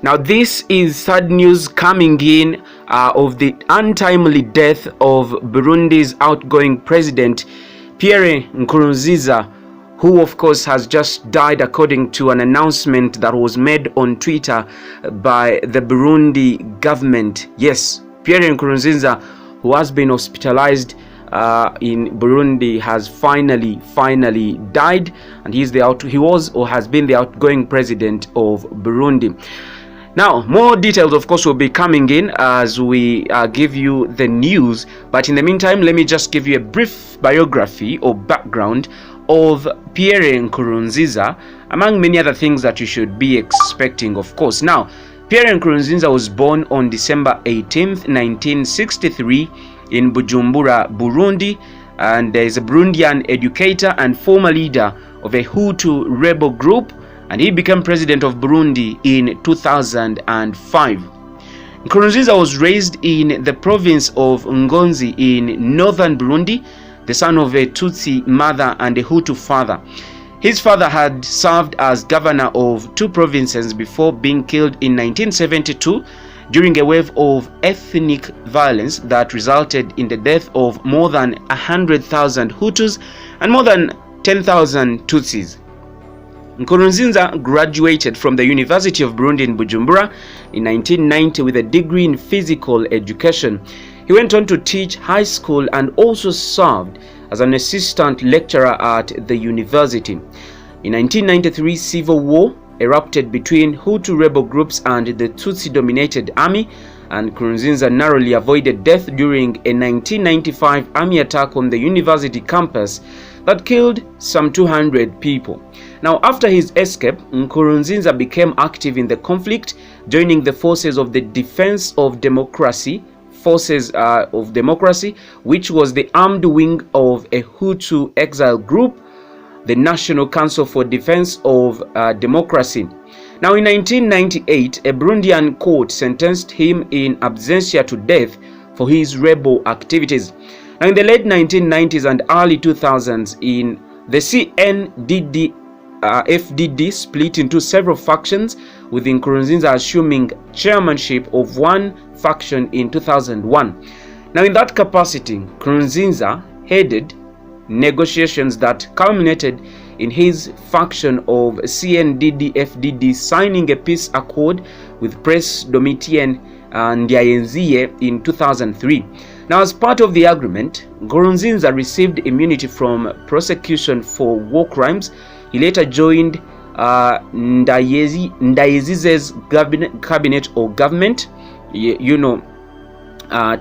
Now, this is sad news coming in of the untimely death of Burundi's outgoing president, Pierre Nkurunziza, who of course has just died according to an announcement that was made on Twitter by the Burundi government. Yes, Pierre Nkurunziza, who has been hospitalized in Burundi, has finally died, and he was or has been the outgoing president of Burundi. Now, more details of course will be coming in as we give you the news, but in the meantime, let me just give you a brief biography or background of Pierre Nkurunziza, among many other things that you should be expecting, of course. Now, Pierre Nkurunziza was born on December 18th, 1963 in Bujumbura, Burundi, and is a Burundian educator and former leader of a Hutu rebel group, and he became president of Burundi in 2005. Nkurunziza was raised in the province of Ngonzi in northern Burundi, the son of a Tutsi mother and a Hutu father. His father had served as governor of two provinces before being killed in 1972 during a wave of ethnic violence that resulted in the death of more than 100,000 Hutus and more than 10,000 Tutsis. Nkurunziza graduated from the University of Burundi in Bujumbura in 1990 with a degree in physical education. He went on to teach high school and also served as an assistant lecturer at the university. In 1993, civil war erupted between Hutu rebel groups and the Tutsi-dominated army, and Nkurunziza narrowly avoided death during a 1995 army attack on the university campus that killed some 200 people. Now, after his escape, Nkurunziza became active in the conflict, joining the forces of the Defense of Democracy, which was the armed wing of a Hutu exile group, the National Council for Defense of Democracy. Now, in 1998, a Burundian court sentenced him in absentia to death for his rebel activities. Now, in the late 1990s and early 2000s, the CNDD-FDD split into several factions, with Nkurunziza assuming chairmanship of one faction in 2001. Now, in that capacity, Nkurunziza headed negotiations that culminated in his faction of CNDD-FDD signing a peace accord with Prince Domitien Ndiayenzie in 2003. Now, as part of the agreement, Nkurunziza received immunity from prosecution for war crimes. He later joined Ndayezize's cabinet or government,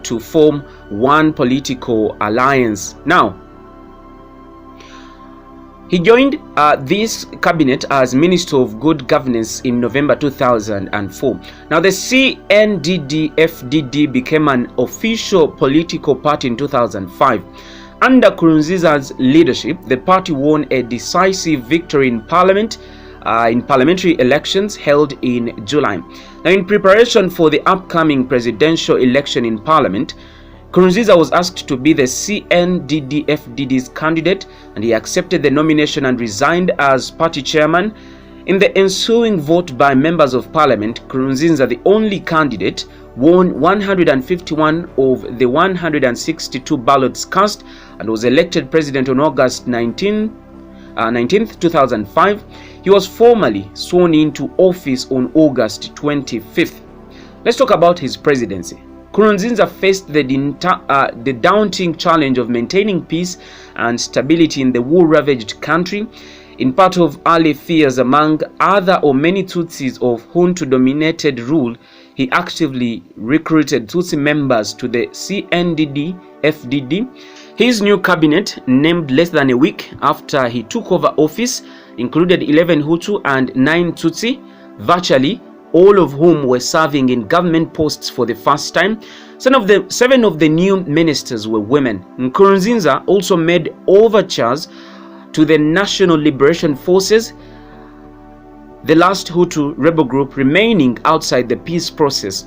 to form one political alliance. Now, he joined this cabinet as Minister of Good Governance in November 2004. Now, the CNDD-FDD became an official political party in 2005. Under Nkurunziza's leadership, the party won a decisive victory in parliamentary elections held in July. Now, in preparation for the upcoming presidential election in parliament, Nkurunziza was asked to be the CNDD-FDD's candidate, and he accepted the nomination and resigned as party chairman. In the ensuing vote by members of parliament, Nkurunziza, the only candidate, won 151 of the 162 ballots cast and was elected president on August 19th, 2005. He was formally sworn into office on August 25th. Let's talk about his presidency. Nkurunziza faced the daunting challenge of maintaining peace and stability in the war-ravaged country. In part of early fears among other or many Tutsis of Hutu-dominated rule, he actively recruited Tutsi members to the CNDD-FDD. His new cabinet, named less than a week after he took over office, included 11 Hutu and 9 Tutsi, virtually all of whom were serving in government posts for the first time. 7 of the new ministers were women. Nkurunziza also made overtures to the National Liberation Forces, the last Hutu rebel group remaining outside the peace process.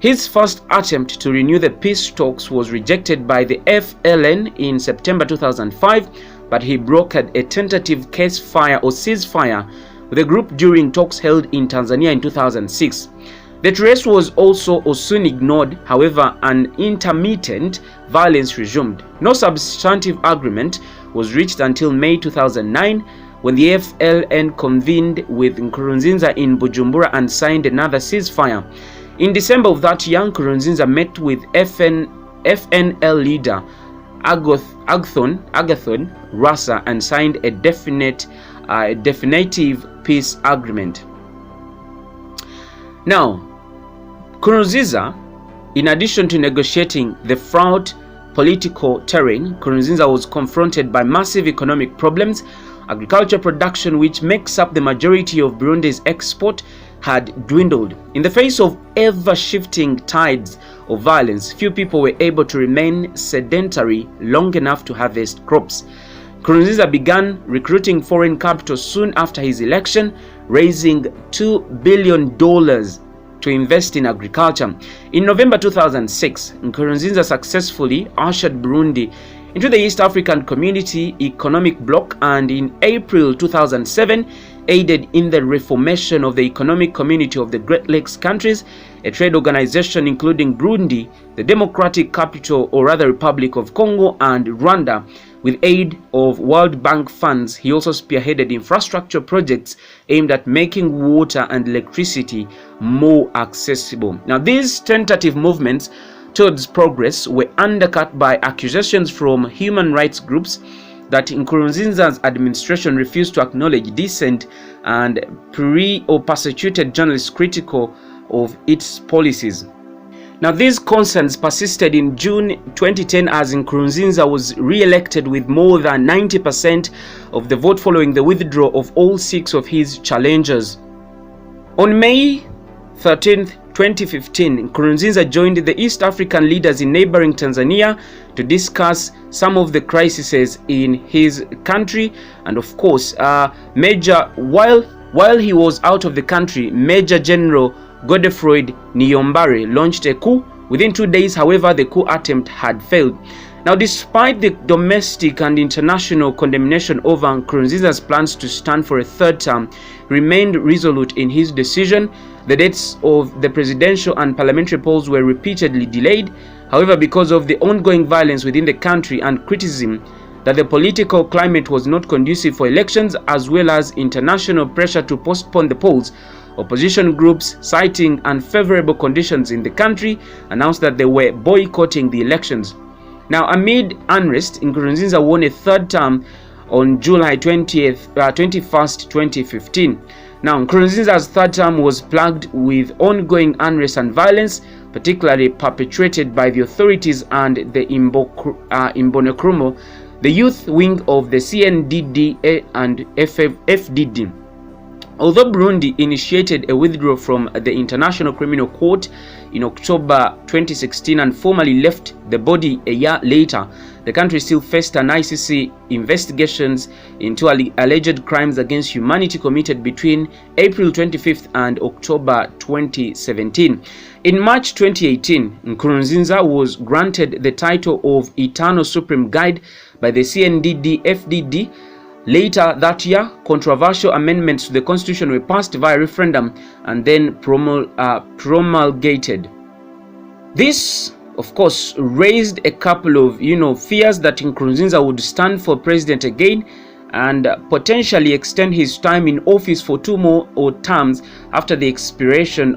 His first attempt to renew the peace talks was rejected by the FLN in September 2005, but he brokered a tentative ceasefire with the group during talks held in Tanzania in 2006. The race was also soon ignored. However, an intermittent violence resumed. No substantive agreement was reached until May 2009, when the FLN convened with Nkurunziza in Bujumbura and signed another ceasefire. In December of that year, Nkurunziza met with FNL leader Agathon Rwasa and signed a definitive peace agreement. Now, Nkurunziza, in addition to negotiating the fraught political terrain, Nkurunziza was confronted by massive economic problems. Agriculture production, which makes up the majority of Burundi's export, had dwindled. In the face of ever-shifting tides of violence, few people were able to remain sedentary long enough to harvest crops. Nkurunziza began recruiting foreign capital soon after his election, raising $2 billion to invest in agriculture. In November 2006, Nkurunziza successfully ushered Burundi into the East African Community Economic Bloc, and in April 2007 aided in the reformation of the Economic Community of the Great Lakes countries, a trade organization including Burundi, the Democratic Capital or rather Republic of Congo, and Rwanda. With aid of World Bank funds, he also spearheaded infrastructure projects aimed at making water and electricity more accessible. Now, these tentative movements towards progress were undercut by accusations from human rights groups that Nkurunziza's administration refused to acknowledge dissent and persecuted journalists critical of its policies. Now, these concerns persisted in June 2010 as Nkurunziza was re-elected with more than 90% of the vote following the withdrawal of all 6 of his challengers. On May 13, 2015, Nkurunziza joined the East African leaders in neighboring Tanzania to discuss some of the crises in his country, and of course, while he was out of the country, Major General Godefroid Niyombare launched a coup. Within 2 days, however, the coup attempt had failed. Now, despite the domestic and international condemnation over Nkurunziza's plans to stand for a third term, he remained resolute in his decision. The dates of the presidential and parliamentary polls were repeatedly delayed. However, because of the ongoing violence within the country and criticism that the political climate was not conducive for elections, as well as international pressure to postpone the polls, opposition groups, citing unfavorable conditions in the country, announced that they were boycotting the elections. Now, amid unrest, Nkurunziza won a third term on July 21st, 2015. Now, Nkurunziza's third term was plagued with ongoing unrest and violence, particularly perpetrated by the authorities and the Imbonerakure, the youth wing of the CNDD and FDD. Although Burundi initiated a withdrawal from the International Criminal Court in October 2016 and formally left the body a year later, the country still faced an ICC investigations into alleged crimes against humanity committed between April 25th and October 2017. In March 2018, Nkurunziza was granted the title of Eternal Supreme Guide by the CNDD-FDD. Later that year, controversial amendments to the constitution were passed via referendum and then promulgated. This, of course, raised a couple of fears that Nkurunziza would stand for president again and potentially extend his time in office for 2 more terms after the expiration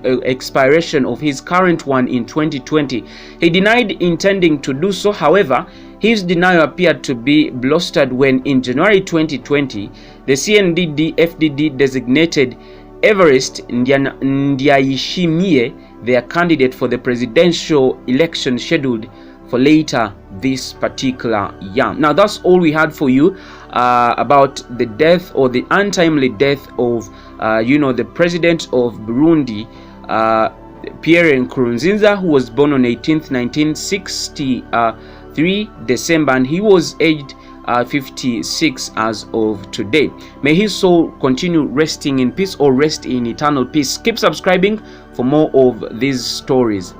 of his current one in 2020. He denied intending to do so. However, his denial appeared to be blustered when in January 2020, the CNDD-FDD designated Evariste Ndayishimiye their candidate for the presidential election scheduled for later this particular year. Now, that's all we had for you about the death or the untimely death of the president of Burundi, Pierre Nkurunziza, who was born on 18th 1963 December, and he was aged 56 as of today. May his soul continue resting in peace, or rest in eternal peace. Keep subscribing for more of these stories.